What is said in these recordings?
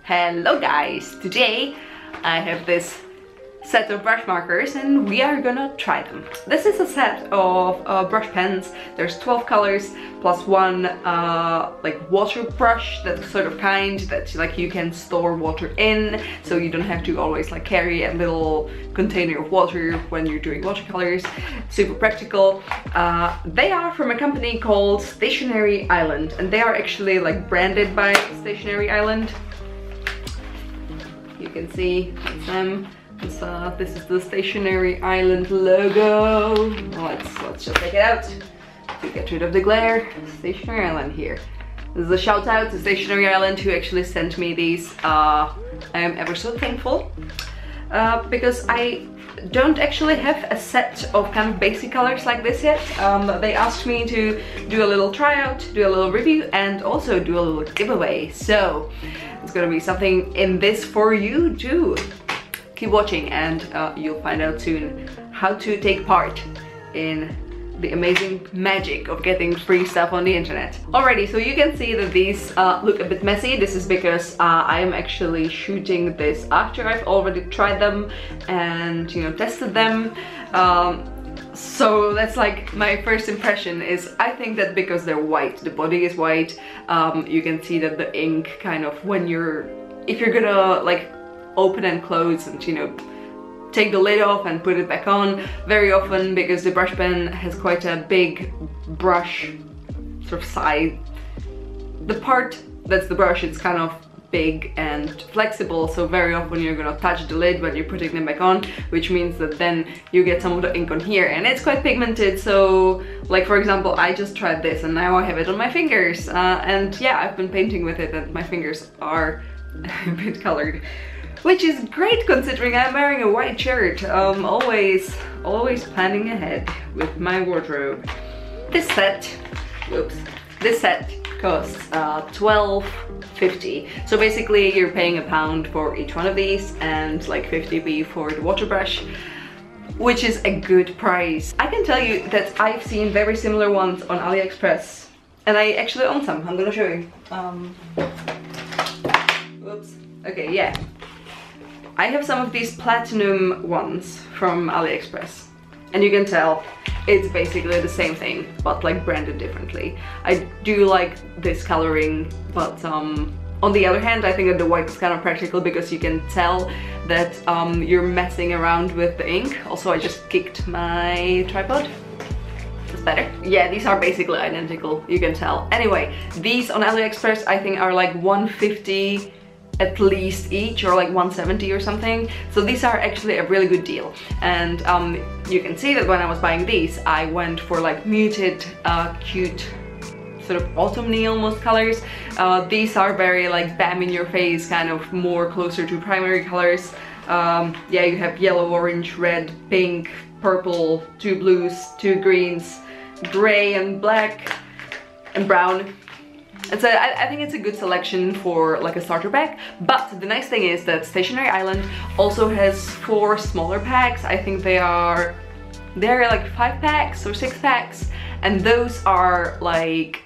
Hello guys! Today I have this set of brush markers and we are gonna try them. This is a set of brush pens. There's 12 colors plus one like water brush, that sort of kind that like you can store water in, so you don't have to always like carry a little container of water when you're doing watercolors. Super practical. They are from a company called Stationery Island, and they are actually like branded by Stationery Island. You can see it's them. This is the Stationery Island logo. Let's just take it out to get rid of the glare. Stationery Island here. This is a shout out to Stationery Island who actually sent me these. I am ever so thankful because I don't actually have a set of kind of basic colors like this yet. They asked me to do a little tryout, do a little review, and also do a little giveaway. So it's gonna be something in this for you too. Keep watching and you'll find out soon how to take part in the amazing magic of getting free stuff on the internet. Alrighty, so you can see that these look a bit messy. This is because I am actually shooting this after I've already tried them and, you know, tested them. So that's like my first impression is I think that because they're white, the body is white, you can see that the ink kind of if you're gonna like open and close and, you know, take the lid off and put it back on, very often because the brush pen has quite a big brush sort of side. The part that's the brush, it's kind of big and flexible, so very often you're gonna touch the lid when you're putting them back on, which means that then you get some of the ink on here, and it's quite pigmented. So like for example, I just tried this and now I have it on my fingers, and yeah, I've been painting with it and my fingers are a bit colored, which is great considering I'm wearing a white shirt. Always planning ahead with my wardrobe. This set costs $12.50. So basically you're paying £1 for each one of these and like 50p for the water brush, which is a good price. I can tell you that I've seen very similar ones on AliExpress, and I actually own some. I'm gonna show you. Oops. Okay, yeah. I have some of these platinum ones from AliExpress, and you can tell it's basically the same thing but like branded differently. I do like this coloring, but on the other hand I think that the white is kind of practical because you can tell that you're messing around with the ink. Also, I just kicked my tripod. It's better. Yeah, these are basically identical, you can tell. Anyway, these on AliExpress I think are like $150 at least each, or like $170 or something. So these are actually a really good deal. And you can see that when I was buying these, I went for like muted, cute, sort of autumny almost colors. These are very like bam in your face, kind of more closer to primary colors. Yeah, you have yellow, orange, red, pink, purple, 2 blues, 2 greens, gray and black and brown. And so I think it's a good selection for like a starter pack. But the nice thing is that Stationery Island also has 4 smaller packs. I think they're like 5 packs or 6 packs, and those are like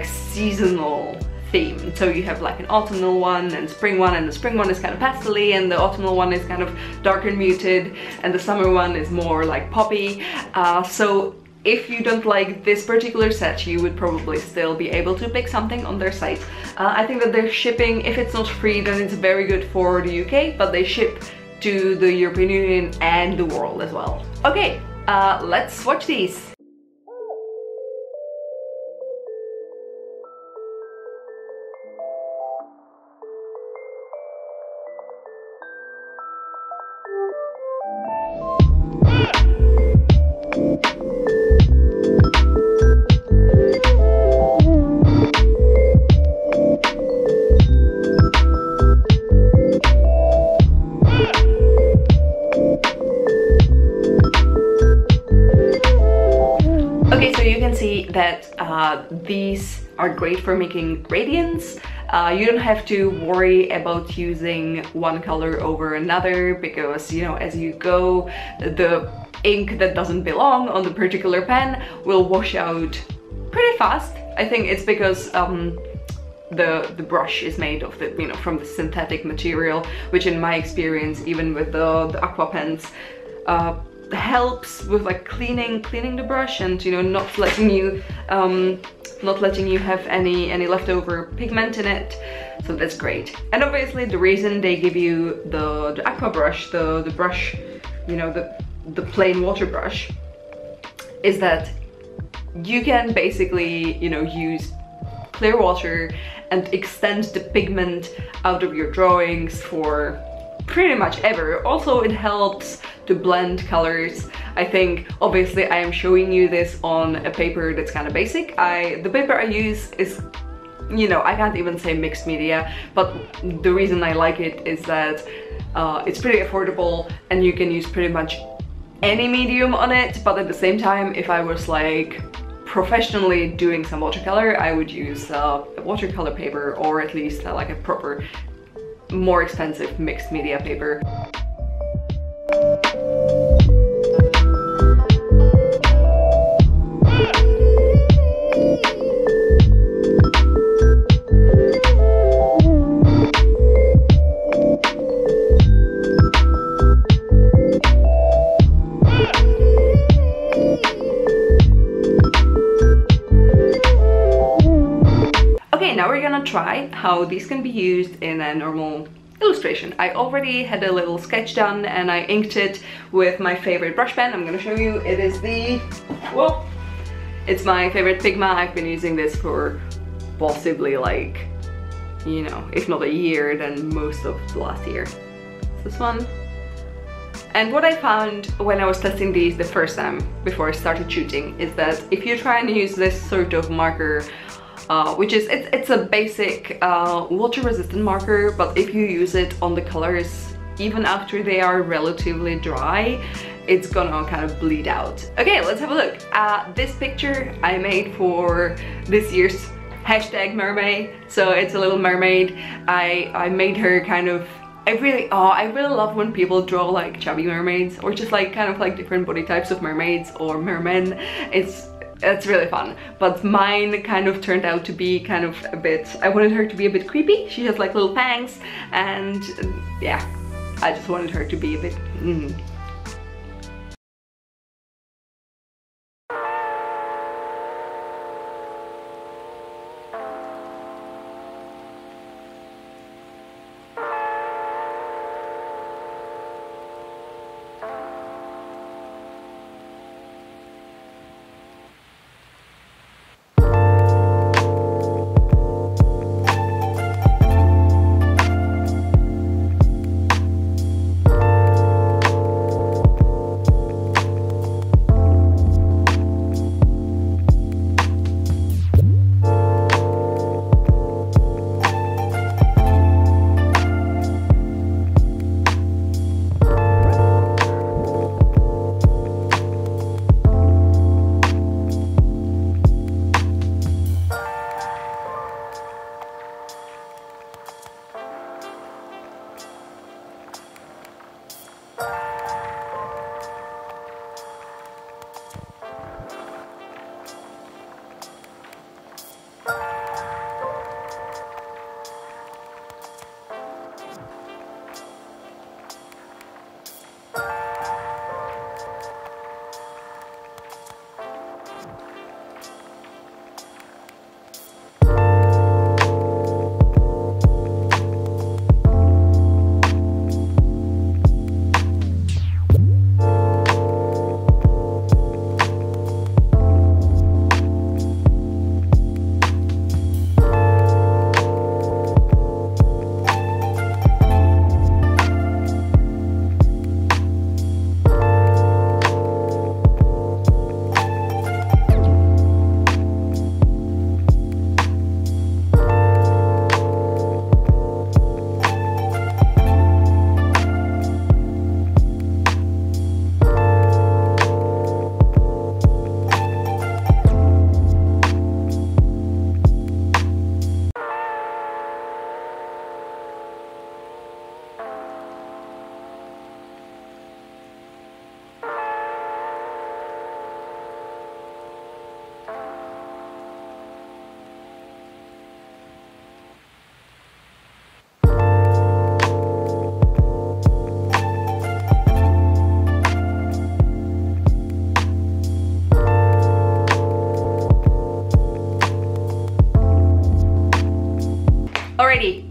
seasonal themed. So you have like an autumnal one and spring one, and the spring one is kind of pastel-y and the autumnal one is kind of dark and muted, and the summer one is more like poppy. So if you don't like this particular set, you would probably still be able to pick something on their site. I think that their shipping, if it's not free, then it's very good for the UK, but they ship to the European Union and the world as well. Okay, let's swatch these. That these are great for making gradients. You don't have to worry about using one color over another because, you know, as you go, the ink that doesn't belong on the particular pen will wash out pretty fast. I think it's because the brush is made of the, you know, from the synthetic material, which in my experience, even with the aqua pens, helps with like cleaning the brush and, you know, not letting you have any leftover pigment in it. So that's great. And obviously the reason they give you the aqua brush, the brush, you know, the plain water brush, is that you can basically, you know, use clear water and extend the pigment out of your drawings for pretty much ever. Also, it helps to blend colors. I think, obviously, I am showing you this on a paper that's kind of basic. The paper I use is, you know, I can't even say mixed media, but the reason I like it is that it's pretty affordable and you can use pretty much any medium on it. But at the same time, if I was like professionally doing some watercolor, I would use a watercolor paper, or at least like a proper, more expensive mixed media paper. Now we're gonna try how these can be used in a normal illustration. I already had a little sketch done and I inked it with my favorite brush pen. I'm gonna show you. It is it's my favorite Pigma. I've been using this for possibly like, you know, if not a year, then most of the last year. This one. And what I found when I was testing these the first time before I started shooting is that if you try and use this sort of marker, which is, it's a basic water resistant marker, but if you use it on the colors, even after they are relatively dry, it's gonna kind of bleed out. Okay, let's have a look. This picture I made for this year's #mermaid. So it's a little mermaid. I made her kind of, I really love when people draw like chubby mermaids, or just like kind of like different body types of mermaids or mermen. It's really fun, but mine kind of turned out to be kind of a bit, I wanted her to be a bit creepy. She has like little fangs, and yeah, I just wanted her to be a bit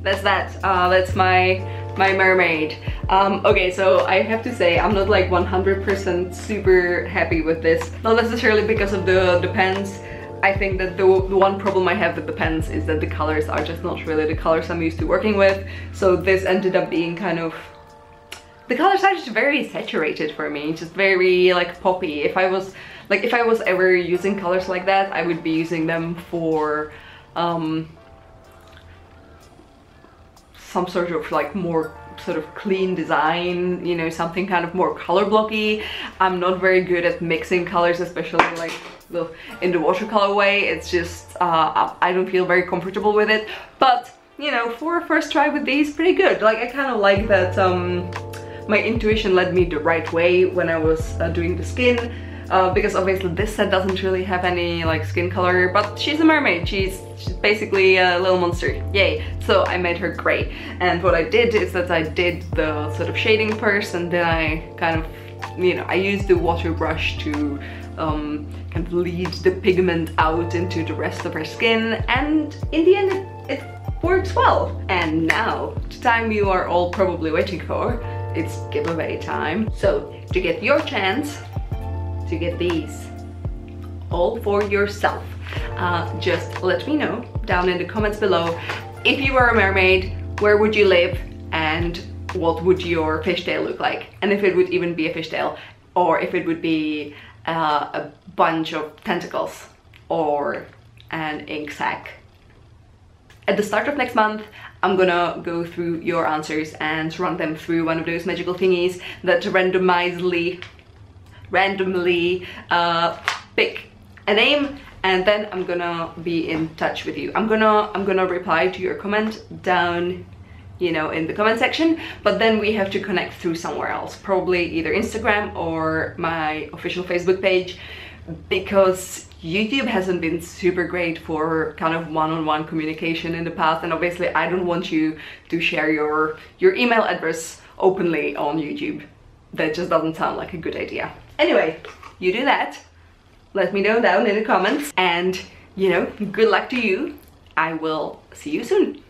that's that. That's my mermaid. Okay, so I have to say I'm not like 100% super happy with this. Not necessarily because of the pens. I think that the one problem I have with the pens is that the colors are just not really the colors I'm used to working with. So this ended up being kind of... The colors are just very saturated for me, just very like poppy. If I was ever using colors like that, I would be using them for some sort of like more sort of clean design, you know, something kind of more color blocky. I'm not very good at mixing colors, especially like in the watercolor way. It's just I don't feel very comfortable with it, but you know, for a first try with these, pretty good. Like I kind of like that my intuition led me the right way when I was doing the skin, because obviously this set doesn't really have any like skin color, but she's a mermaid. She's basically a little monster, yay. So I made her gray, and what I did is that I did the sort of shading first, and then I kind of, you know, I used the water brush to kind of lead the pigment out into the rest of her skin, and in the end it works well. And now, the time you are all probably waiting for, it's giveaway time. So to get your chance to get these all for yourself, just let me know down in the comments below. If you were a mermaid, where would you live and what would your fishtail look like? And if it would even be a fishtail, or if it would be a bunch of tentacles or an ink sac. At the start of next month, I'm gonna go through your answers and run them through one of those magical thingies that randomly pick a name, and then I'm gonna be in touch with you. I'm gonna reply to your comment down, you know, in the comment section, but then we have to connect through somewhere else, probably either Instagram or my official Facebook page, because YouTube hasn't been super great for kind of one-on-one communication in the past, and obviously I don't want you to share your email address openly on YouTube. That just doesn't sound like a good idea. Anyway, you do that, let me know down in the comments, and you know, good luck to you. I will see you soon.